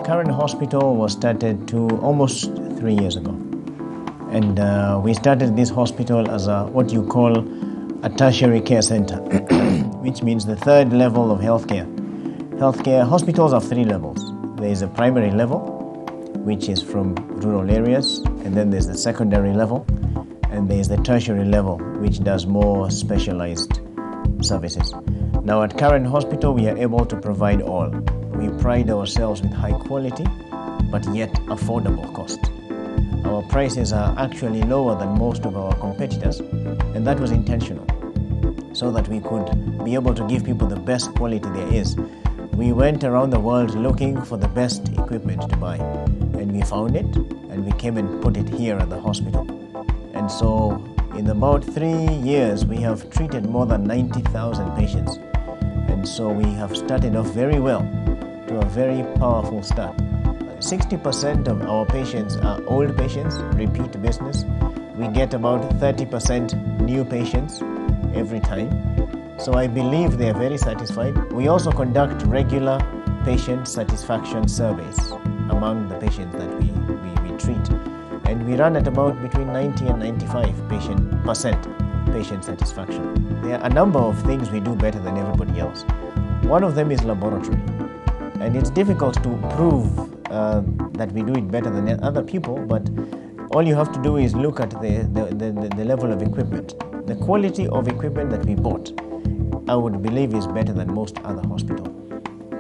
Current Hospital was started almost 3 years ago. And we started this hospital as what you call a tertiary care center, which means the third level of healthcare. Healthcare hospitals have 3 levels. There is a primary level, which is from rural areas, and then there's the secondary level, and there's the tertiary level, which does more specialized services. Now at Current Hospital, we are able to provide all. We pride ourselves with high quality, but yet affordable cost. Our prices are actually lower than most of our competitors, and that was intentional, so that we could be able to give people the best quality there is. We went around the world looking for the best equipment to buy, and we found it, and we came and put it here at the hospital. And so in about 3 years, we have treated more than 90,000 patients. And so we have started off very well to a very powerful start. 60% of our patients are old patients, repeat business. We get about 30% new patients every time. So I believe they are very satisfied. We also conduct regular patient satisfaction surveys among the patients that we treat. And we run at about between 90 and 95% patient satisfaction. There are a number of things we do better than everybody else. One of them is laboratory. And it's difficult to prove that we do it better than other people, but all you have to do is look at the level of equipment. The quality of equipment that we bought, I would believe, is better than most other hospitals.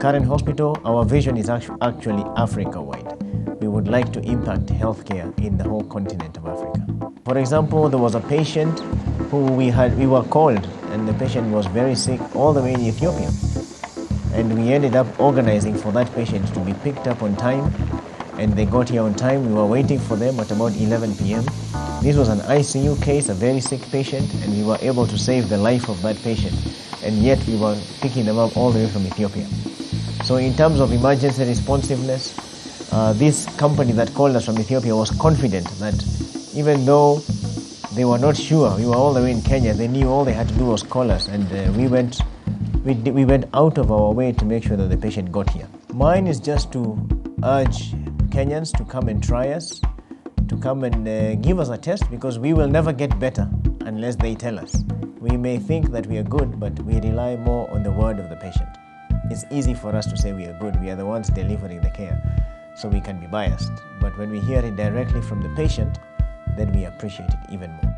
Current Hospital, our vision is actually Africa-wide. We would like to impact healthcare in the whole continent of Africa. For example, there was a patient who we were called, and the patient was very sick all the way in Ethiopia. And we ended up organizing for that patient to be picked up on time, and they got here on time. We were waiting for them at about 11 p.m. This was an ICU case, a very sick patient, and we were able to save the life of that patient. And yet we were picking them up all the way from Ethiopia. So in terms of emergency responsiveness, this company that called us from Ethiopia was confident that even though they were not sure, we were all the way in Kenya, they knew all they had to do was call us, and we went out of our way to make sure that the patient got here. Mine is just to urge Kenyans to come and try us, to come and give us a test, because we will never get better unless they tell us. We may think that we are good, but we rely more on the word of the patient. It's easy for us to say we are good. We are the ones delivering the care, so we can be biased. But when we hear it directly from the patient, then we appreciate it even more.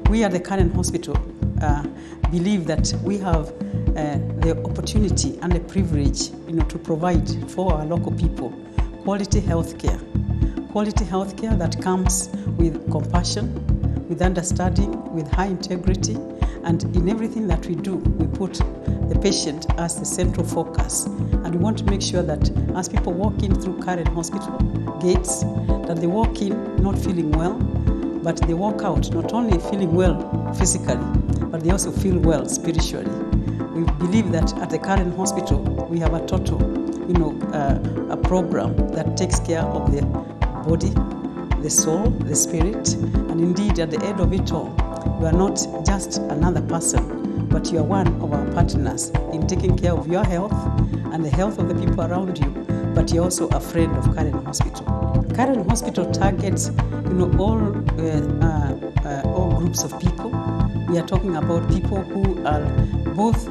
We at the Current Hospital believe that we have the opportunity and the privilege, to provide for our local people quality healthcare that comes with compassion, with understanding, with high integrity, and in everything that we do, we put the patient as the central focus. And we want to make sure that as people walk in through Current Hospital gates, that they walk in not feeling well, but they walk out not only feeling well physically, but they also feel well spiritually. We believe that at the Current Hospital, we have a total, a program that takes care of the body, the soul, the spirit, and indeed at the end of it all, you are not just another person, but you are one of our partners in taking care of your health and the health of the people around you, but you're also a friend of Current Hospital. Current Hospital targets, all groups of people. We are talking about people who are both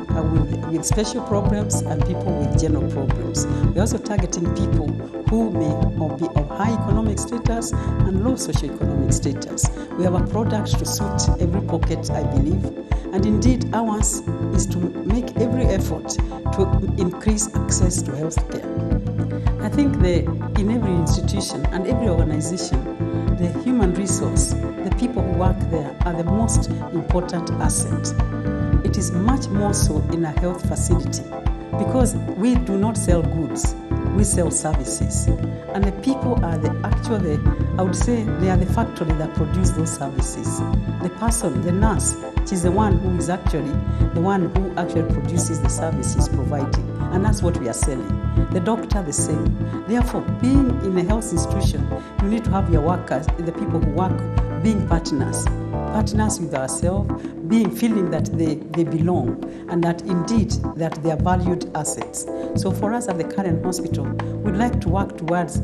with special problems and people with general problems. We're also targeting people who may be of high economic status and low socioeconomic status. We have a product to suit every pocket, I believe. And indeed, ours is to make every effort to increase access to healthcare. I think in every institution and every organization, the human resource, the people who work there are the most important asset. It is much more so in a health facility because we do not sell goods. we sell services. And the people are I would say they are the factory that produce those services. The person, the nurse, she's the one who is actually the one who actually produces the services providing. And that's what we are selling. The doctor, the same. Therefore, being in a health institution, you need to have your workers, the people who work, being partners with ourselves, feeling that they belong and that indeed that they are valued assets. So for us at the Karen Hospital, we'd like to work towards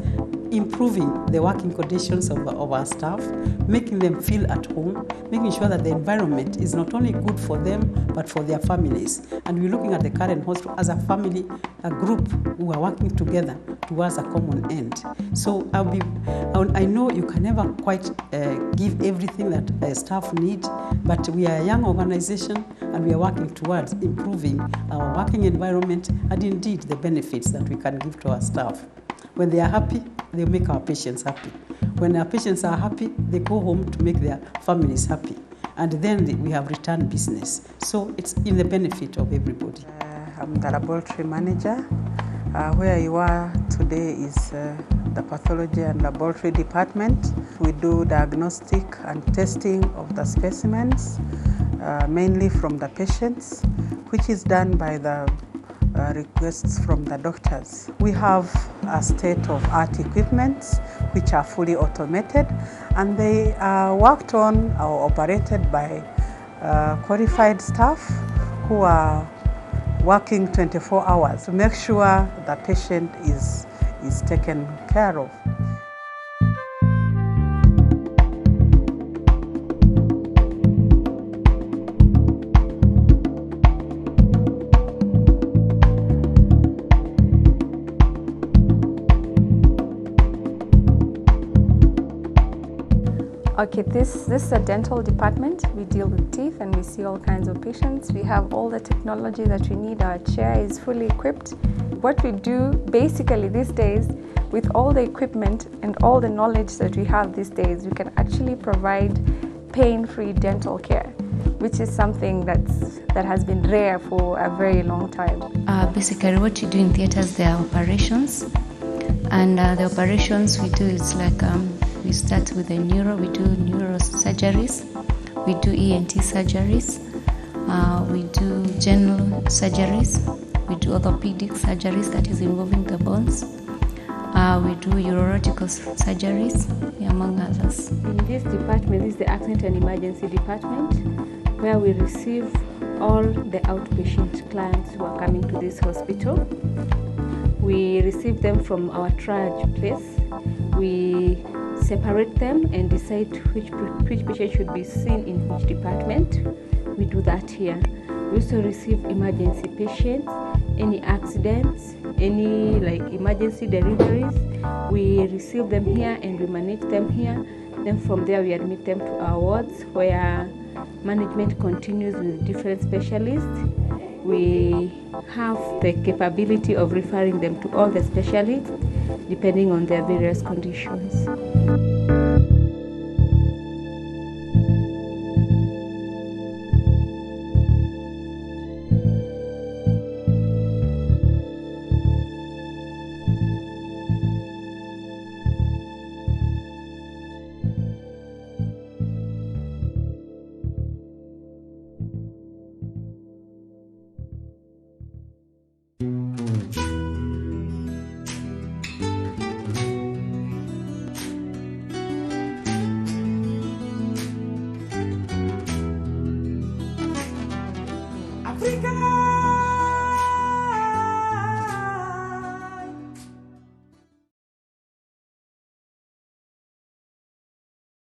improving the working conditions of our staff, making them feel at home, making sure that the environment is not only good for them, but for their families. And we're looking at the Karen Hospital as a family, a group who are working together towards a common end. So I know you can never quite give everything that staff need, but we are a young organization and we are working towards improving our working environment and indeed the benefits that we can give to our staff. When they are happy, they make our patients happy. When our patients are happy, they go home to make their families happy. And then we have return business. So it's in the benefit of everybody. I'm the laboratory manager. Where you are today is the pathology and laboratory department. We do diagnostic and testing of the specimens, mainly from the patients, which is done by the requests from the doctors. We have a state-of-art equipment which are fully automated, and they are worked on or operated by qualified staff who are working 24 hours to make sure the patient is taken care of. Okay, this is a dental department. We deal with teeth and we see all kinds of patients. We have all the technology that we need. Our chair is fully equipped. What we do basically these days, with all the equipment and all the knowledge that we have these days, we can actually provide pain-free dental care, which is something that has been rare for a very long time. Basically what you do in theaters, there are operations, and the operations we do is like we start with the neuro, we do neuro surgeries, we do ENT surgeries, we do general surgeries, we do orthopedic surgeries, that is involving the bones, we do urological surgeries, among others. In this department, this is the accident and emergency department, where we receive all the outpatient clients who are coming to this hospital. We receive them from our triage place. We separate them and decide which patient should be seen in which department. We do that here. We also receive emergency patients, any accidents, any emergency deliveries. We receive them here and we manage them here. Then from there we admit them to our wards where management continues with different specialists. We have the capability of referring them to all the specialists depending on their various conditions. Africa